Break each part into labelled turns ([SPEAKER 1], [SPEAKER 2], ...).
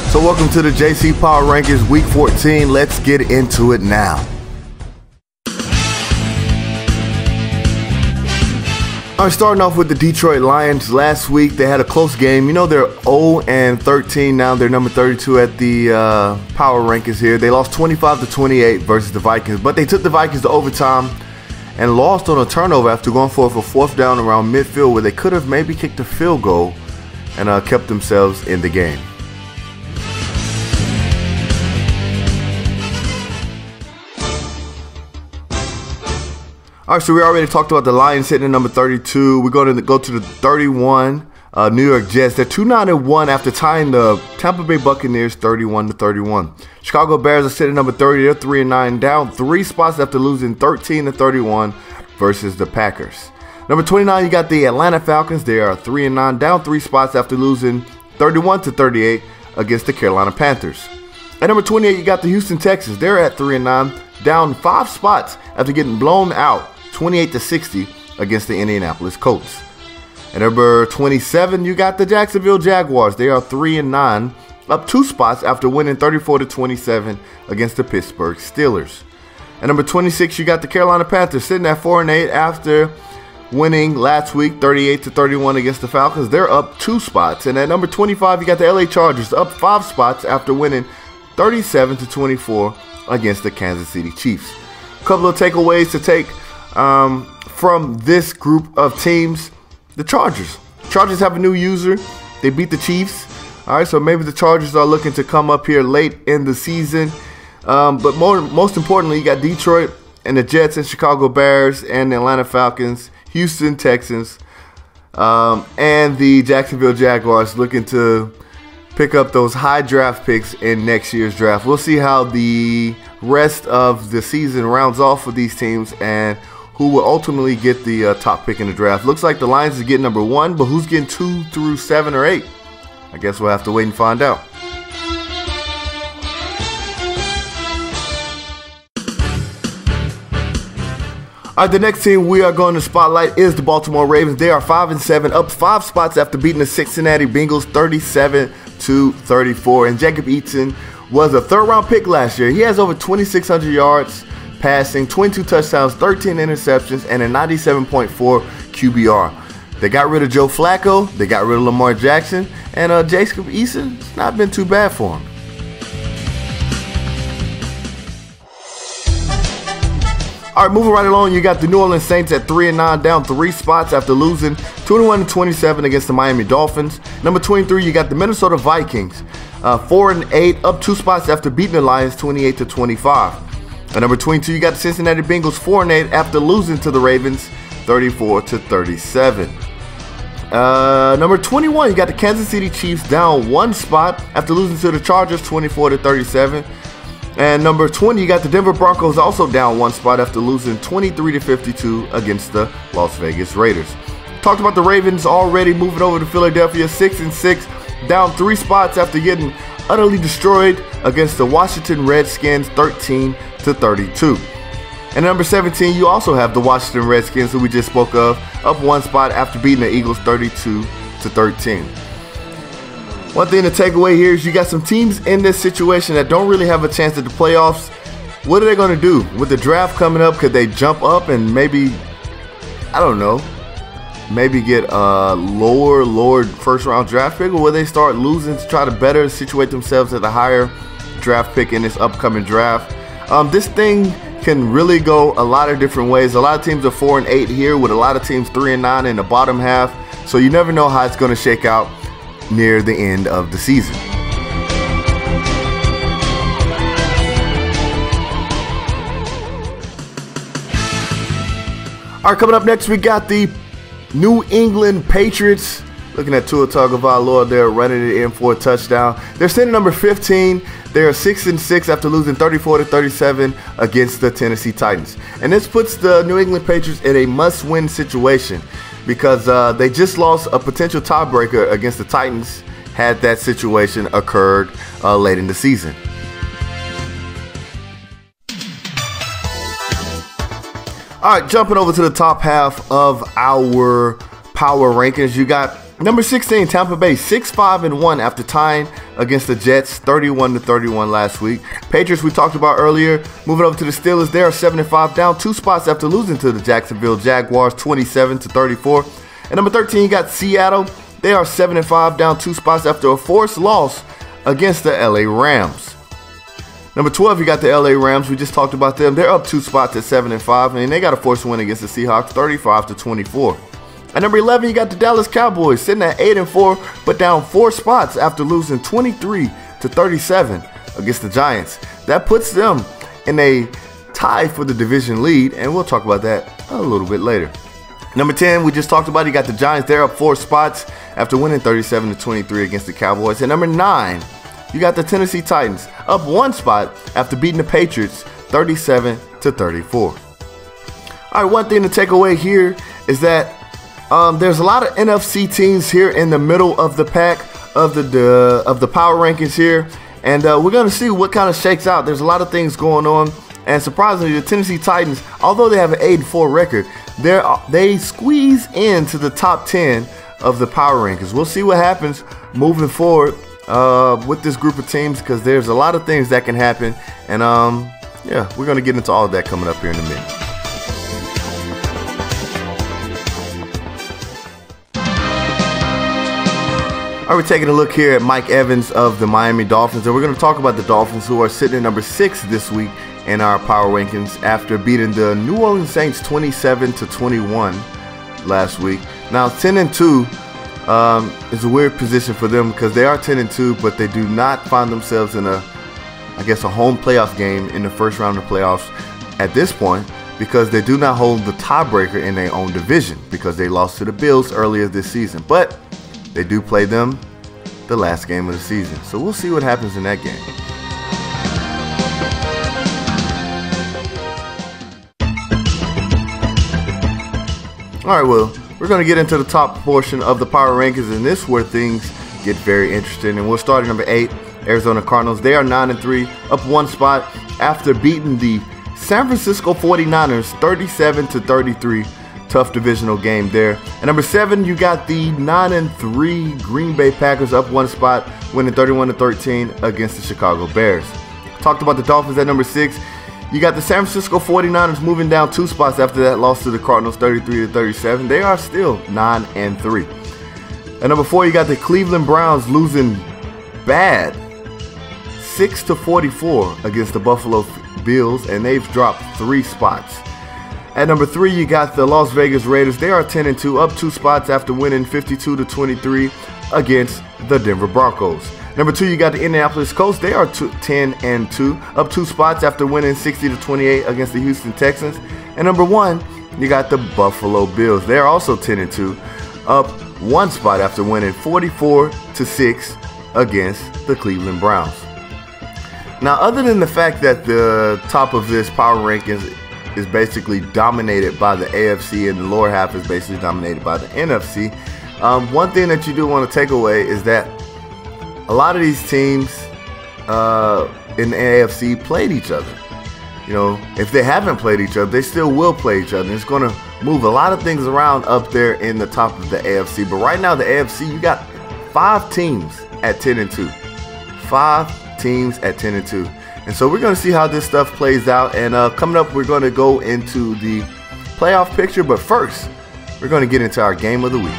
[SPEAKER 1] So welcome to the JC Power Rankings Week 14. Let's get into it now. All right, starting off with the Detroit Lions. Last week they had a close game. You know, they're 0-13 now. They're number 32 at the Power Rankings here. They lost 25-28 versus the Vikings, but they took the Vikings to overtime and lost on a turnover after going for it for fourth down around midfield, where they could have maybe kicked a field goal and kept themselves in the game. All right, so we already talked about the Lions hitting at number 32. We're going to go to the 31 New York Jets. They're 2-9-1 after tying the Tampa Bay Buccaneers 31-31. Chicago Bears are sitting at number 30. They're 3-9, down 3 spots after losing 13-31 versus the Packers. Number 29, you got the Atlanta Falcons. They are 3-9, down 3 spots after losing 31-38 against the Carolina Panthers. At number 28, you got the Houston Texans. They're at 3-9, down 5 spots after getting blown out 28-60 against the Indianapolis Colts. At number 27, you got the Jacksonville Jaguars. They are 3-9, up 2 spots after winning 34-27 against the Pittsburgh Steelers. At number 26, you got the Carolina Panthers sitting at 4-8 after winning last week 38-31 against the Falcons. They're up 2 spots. And at number 25, you got the LA Chargers up 5 spots after winning 37-24 against the Kansas City Chiefs. A couple of takeaways to take from this group of teams. The Chargers have a new user. They beat the Chiefs. All right, so maybe the Chargers are looking to come up here late in the season. But most importantly, you got Detroit and the Jets and Chicago Bears and the Atlanta Falcons, Houston Texans, and the Jacksonville Jaguars looking to pick up those high draft picks in next year's draft. We'll see how the rest of the season rounds off for these teams and who will ultimately get the top pick in the draft. Looks like the Lions is getting number 1, but who's getting 2 through 7 or 8? I guess we'll have to wait and find out. All right, the next team we are going to spotlight is the Baltimore Ravens. They are 5-7, up 5 spots after beating the Cincinnati Bengals 37-34. And Jacob Eason was a third-round pick last year. He has over 2,600 yards passing, 22 touchdowns, 13 interceptions, and a 97.4 QBR. They got rid of Joe Flacco. They got rid of Lamar Jackson. And Jacob Eason, it's not been too bad for him. All right, moving right along, you got the New Orleans Saints at 3-9, down 3 spots after losing 21-27 against the Miami Dolphins. Number 23, you got the Minnesota Vikings, 4-8, up 2 spots after beating the Lions 28-25. At number 22, you got the Cincinnati Bengals, 4-8 after losing to the Ravens 34-37. Number 21, you got the Kansas City Chiefs down 1 spot after losing to the Chargers 24-37. And number 20, you got the Denver Broncos also down 1 spot after losing 23-52 against the Las Vegas Raiders. Talked about the Ravens already, moving over to Philadelphia, 6-6, down 3 spots after getting utterly destroyed against the Washington Redskins 13-32. And number 17, you also have the Washington Redskins, who we just spoke of, up 1 spot after beating the Eagles 32-13. One thing to take away here is you got some teams in this situation that don't really have a chance at the playoffs. What are they going to do? With the draft coming up, could they jump up and maybe, I don't know, maybe get a lower first-round draft pick? Or will they start losing to try to better situate themselves at a higher draft pick in this upcoming draft? This thing can really go a lot of different ways. A lot of teams are 4-8 here, with a lot of teams 3-9 in the bottom half. So you never know how it's going to shake out near the end of the season. All right, coming up next, we got the New England Patriots. Looking at Tua Tagovailoa, they're running it in for a touchdown. They're sitting at number 15. They are 6-6 after losing 34-37 against the Tennessee Titans. And this puts the New England Patriots in a must-win situation, because they just lost a potential tiebreaker against the Titans had that situation occurred late in the season. All right, jumping over to the top half of our power rankings, you got Number 16, Tampa Bay, 6-5-1 after tying against the Jets, 31-31 last week. Patriots, we talked about earlier, moving over to the Steelers. They are 7-5, down 2 spots after losing to the Jacksonville Jaguars, 27-34. And number 13, you got Seattle. They are 7-5, down 2 spots after a forced loss against the LA Rams. Number 12, you got the LA Rams. We just talked about them. They're up 2 spots at 7-5, and they got a forced win against the Seahawks, 35-24. At number 11, you got the Dallas Cowboys sitting at 8-4, but down 4 spots after losing 23-37 against the Giants. That puts them in a tie for the division lead, and we'll talk about that a little bit later. Number 10, we just talked about, you got the Giants. They're up 4 spots after winning 37-23 against the Cowboys. At number 9, you got the Tennessee Titans up 1 spot after beating the Patriots 37-34. All right, one thing to take away here is that there's a lot of NFC teams here in the middle of the pack of the power rankings here, and we're going to see what kind of shakes out. There's a lot of things going on, and surprisingly, the Tennessee Titans, although they have an 8-4 record, they squeeze into the top 10 of the power rankings. We'll see what happens moving forward with this group of teams, because there's a lot of things that can happen, and yeah, we're going to get into all of that coming up here in a minute. All right, we're taking a look here at Mike Evans of the Miami Dolphins, and we're going to talk about the Dolphins, who are sitting at number 6 this week in our power rankings after beating the New Orleans Saints 27-21 last week. Now, 10-2 is a weird position for them because they are 10-2, but they do not find themselves in a home playoff game in the first round of playoffs at this point, because they do not hold the tiebreaker in their own division because they lost to the Bills earlier this season. But they do play them the last game of the season, so we'll see what happens in that game. All right, well, we're going to get into the top portion of the power rankings, and this is where things get very interesting. And we'll start at number 8, Arizona Cardinals. They are 9-3, up 1 spot after beating the San Francisco 49ers 37-33. Tough divisional game there. At number 7, you got the 9-3 Green Bay Packers, up 1 spot, winning 31-13 against the Chicago Bears. Talked about the Dolphins at number 6. You got the San Francisco 49ers moving down 2 spots after that loss to the Cardinals 33-37. They are still 9-3. At number 4, you got the Cleveland Browns losing bad 6-44 against the Buffalo Bills, and they've dropped 3 spots. At number 3, you got the Las Vegas Raiders. They are 10-2, up 2 spots after winning 52-23 against the Denver Broncos. Number 2, you got the Indianapolis Colts. They are 10-2, up 2 spots after winning 60-28 against the Houston Texans. And number 1, you got the Buffalo Bills. They are also 10-2, up 1 spot after winning 44-6 against the Cleveland Browns. Now, other than the fact that the top of this power rankings is basically dominated by the AFC and the lower half is basically dominated by the NFC, one thing that you do want to take away is that a lot of these teams in the AFC played each other. You know, if they haven't played each other, they still will play each other. And it's going to move a lot of things around up there in the top of the AFC. But right now, the AFC, you got 5 teams at 10-2. 5 teams at 10-2. And so we're going to see how this stuff plays out. And coming up, we're going to go into the playoff picture. But first, we're going to get into our game of the week.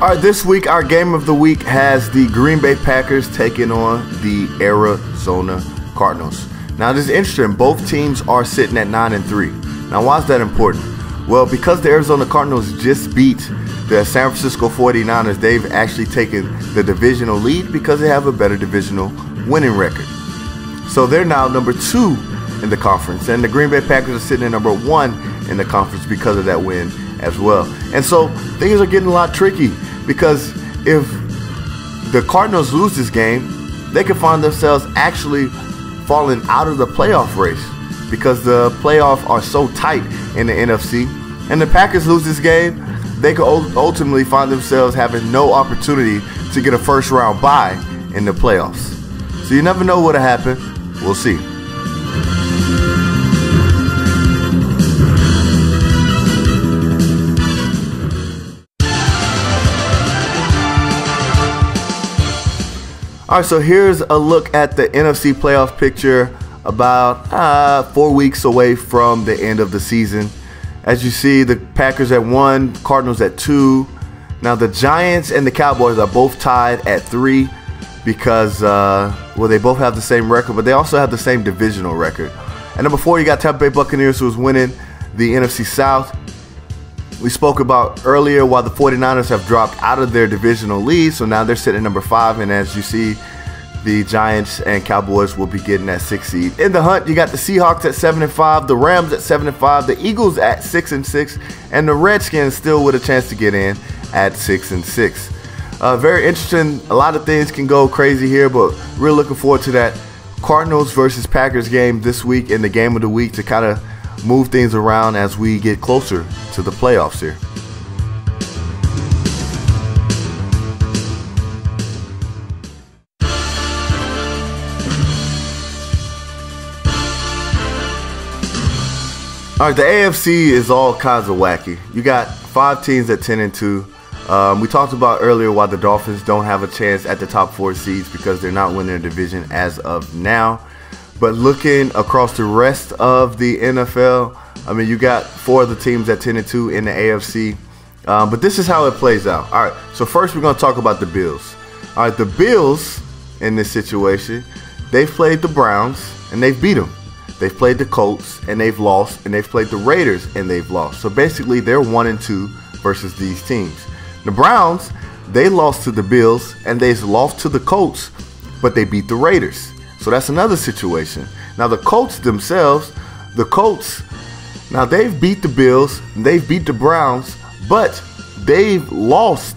[SPEAKER 1] All right, this week, our game of the week has the Green Bay Packers taking on the Arizona Cardinals. Now, this is interesting. Both teams are sitting at 9-3. Now, why is that important? Well, because the Arizona Cardinals just beat the San Francisco 49ers, they've actually taken the divisional lead because they have a better divisional winning record. So they're now number 2 in the conference, and the Green Bay Packers are sitting at number 1 in the conference because of that win as well. And so things are getting a lot tricky, because if the Cardinals lose this game, they could find themselves actually falling out of the playoff race, because the playoffs are so tight in the NFC. And the Packers lose this game, they could ultimately find themselves having no opportunity to get a first round bye in the playoffs. So you never know what'll happen. We'll see. All right, so here's a look at the NFC playoff picture about 4 weeks away from the end of the season. As you see, the Packers at 1, Cardinals at 2. Now the Giants and the Cowboys are both tied at 3 because, well, they both have the same record, but they also have the same divisional record. And number 4, you got Tampa Bay Buccaneers, who is winning the NFC South. We spoke about earlier while the 49ers have dropped out of their divisional lead, so now they're sitting at number 5, and as you see, the Giants and Cowboys will be getting that 6th seed. In the hunt, you got the Seahawks at 7-5, the Rams at 7-5, the Eagles at 6-6, and the Redskins still with a chance to get in at 6-6. Very interesting. A lot of things can go crazy here, but we're looking forward to that Cardinals versus Packers game this week in the game of the week to kind of move things around as we get closer to the playoffs here. All right, the AFC is all kinds of wacky. You got 5 teams at 10-2. We talked about earlier why the Dolphins don't have a chance at the top 4 seeds because they're not winning their division as of now. But looking across the rest of the NFL, I mean, you got 4 of the teams at 10-2 in the AFC. But this is how it plays out. All right, so first we're going to talk about the Bills. All right, the Bills in this situation, they've played the Browns and they've beat them. They've played the Colts and they've lost, and they've played the Raiders and they've lost. So basically, they're 1-2 versus these teams. The Browns, they lost to the Bills and they lost to the Colts, but they beat the Raiders. So that's another situation. Now the Colts themselves, now they've beat the Bills, they've beat the Browns, but they've lost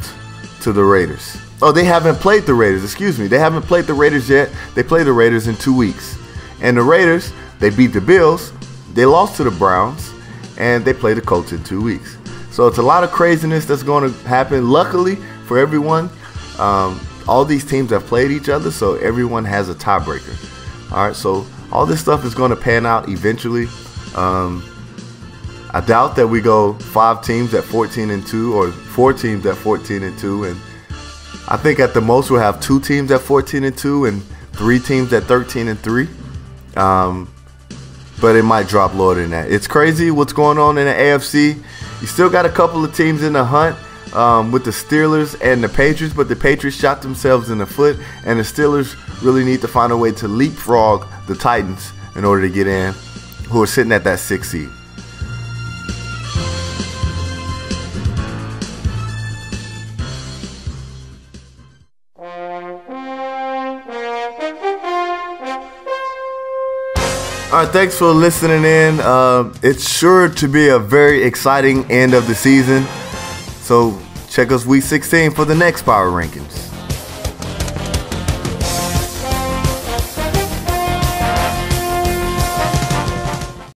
[SPEAKER 1] to the Raiders. Oh, they haven't played the Raiders, excuse me. They haven't played the Raiders yet. They play the Raiders in 2 weeks. And the Raiders, they beat the Bills, they lost to the Browns, and they play the Colts in 2 weeks. So it's a lot of craziness that's going to happen. Luckily for everyone, all these teams have played each other, so everyone has a tiebreaker. All right, so all this stuff is going to pan out eventually. I doubt that we go 5 teams at 14-2 or 4 teams at 14-2, and I think at the most we'll have 2 teams at 14-2 and 3 teams at 13-3. But it might drop lower than that. It's crazy what's going on in the AFC. You still got a couple of teams in the hunt with the Steelers and the Patriots, but the Patriots shot themselves in the foot, and the Steelers really need to find a way to leapfrog the Titans in order to get in, who are sitting at that 6th seed. All right, thanks for listening in. It's sure to be a very exciting end of the season. So check us week 16 for the next Power Rankings.